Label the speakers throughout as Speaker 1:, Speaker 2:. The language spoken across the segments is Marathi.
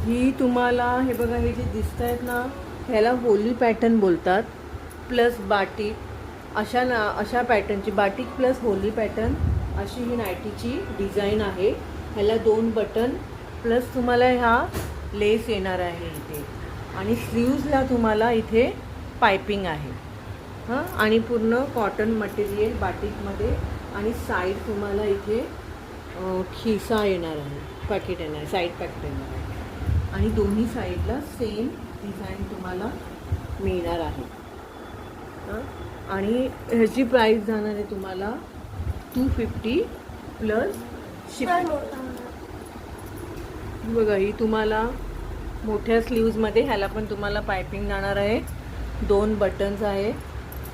Speaker 1: ही तुम्हाला हे बघा, हे जे दिसत आहेत ना, ह्याला होली पॅटर्न बोलतात. प्लस बाटिक अशा पॅटर्नची, बाटिक प्लस होली पॅटर्न अशी ही नायटीची डिझाईन आहे. ह्याला 2 बटन प्लस तुम्हाला ह्या लेस येणार आहे इथे, आणि स्लीव्जला तुम्हाला इथे पायपिंग आहे. हां, आणि पूर्ण कॉटन मटेरियल बाटिकमध्ये, आणि साईड तुम्हाला इथे खिसा येणार आहे, पॅकेट येणार आहे, साईड पॅकेट येणार आहे, आणि दोन्ही साईडला सेम डिझाईन तुम्हाला मिळणार आहे. आणि ह्याची प्राईस जाणार आहे तुम्हाला 250 प्लस शिपिंग. बघा, ही तुम्हाला मोठ्या स्लीव्जमध्ये, ह्याला पण तुम्हाला पायपिंग जाणार आहे, 2 बटन्स आहे,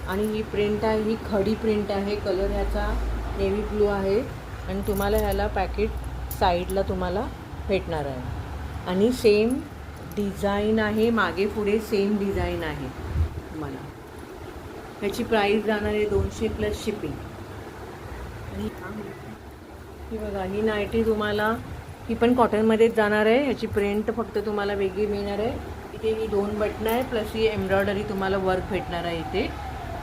Speaker 1: आणि ही प्रिंट आहे, ही खडी प्रिंट आहे. कलर ह्याचा नेव्ही ब्लू आहे, आणि तुम्हाला ह्याला पॅकेट साईडला तुम्हाला भेटणार आहे, आणि सेम डिझाईन आहे, मागे पुढे सेम डिझाईन आहे तुम्हाला. ह्याची प्राईस जाणार आहे 200 प्लस शिपिंग. आणि ही बघा, ही नायटी तुम्हाला, ही पण कॉटनमध्येच जाणार आहे. ह्याची प्रिंट फक्त तुम्हाला वेगळी मिळणार आहे. इथे ही 2 बटणं आहे, प्लस ही एम्ब्रॉयडरी तुम्हाला वर्क भेटणार आहे इथे.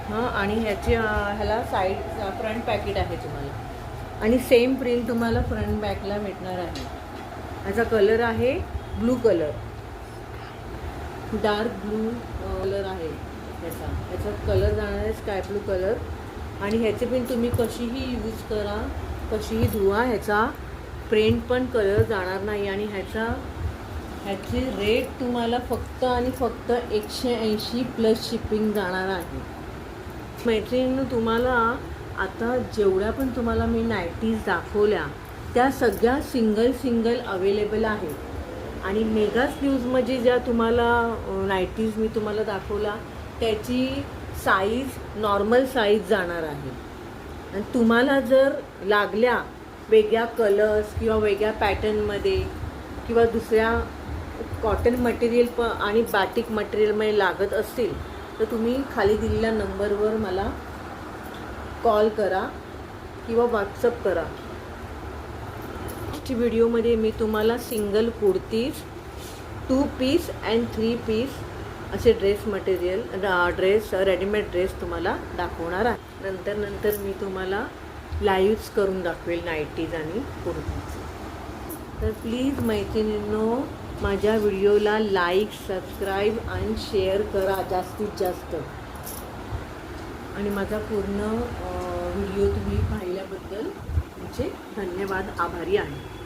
Speaker 1: हां, आणि ह्याला साईड फ्रंट पॅकेट आहे तुम्हाला, आणि सेम प्रिंट तुम्हाला फ्रंट बॅकला भेटणार आहे. ह्याचा कलर आहे blue colour, dark blue colour आहे ह्याचा कलर जाणार आहे स्काय ब्लू कलर. आणि ह्याचे पण तुम्ही कशीही यूज करा, कशीही धुवा, ह्याचा प्रिंट पण कलर जाणार नाही. आणि ह्याचे रेट तुम्हाला फक्त आणि फक्त 180 प्लस शिपिंग जाणार आहे. मैत्रिणींनो, तुम्हाला आता जेवढ्या पण तुम्हाला मी नायटीज दाखवल्या त्या सगळ्या सिंगल अवेलेबल आहे. आणि मेगा स्लीव्जमध्ये ज्या तुम्हाला नायटीज मी तुम्हाला दाखवला त्याची साईज नॉर्मल साईज जाणार आहे. आणि तुम्हाला जर लागल्या वेगळ्या कलर्स किंवा वेगळ्या पॅटर्नमध्ये किंवा दुसऱ्या कॉटन मटेरियल आणि बाटिक मटेरियलमध्ये लागत असतील तर तुम्ही खाली दिलेल्या नंबरवर मला कॉल करा किंवा व्हॉट्सअप करा. नेक्स्ट व्हिडिओमध्ये मी तुम्हाला single kurtis, 2 piece and 3 piece असे ड्रेस रेडीमेड ड्रेस तुम्हाला दाखवणार आहे. नंतर मी तुम्हाला लाईव्स करून दाखवेल नायटीज आणि कुर्तीज. तर प्लीज मैत्रिणींनो, माझ्या व्हिडिओला लाईक, सबस्क्राईब आणि शेअर करा जास्तीत जास्त. आणि माझा पूर्ण व्हिडिओ तुम्ही पाहिल्याबद्दल तुमचे धन्यवाद, आभारी आहे.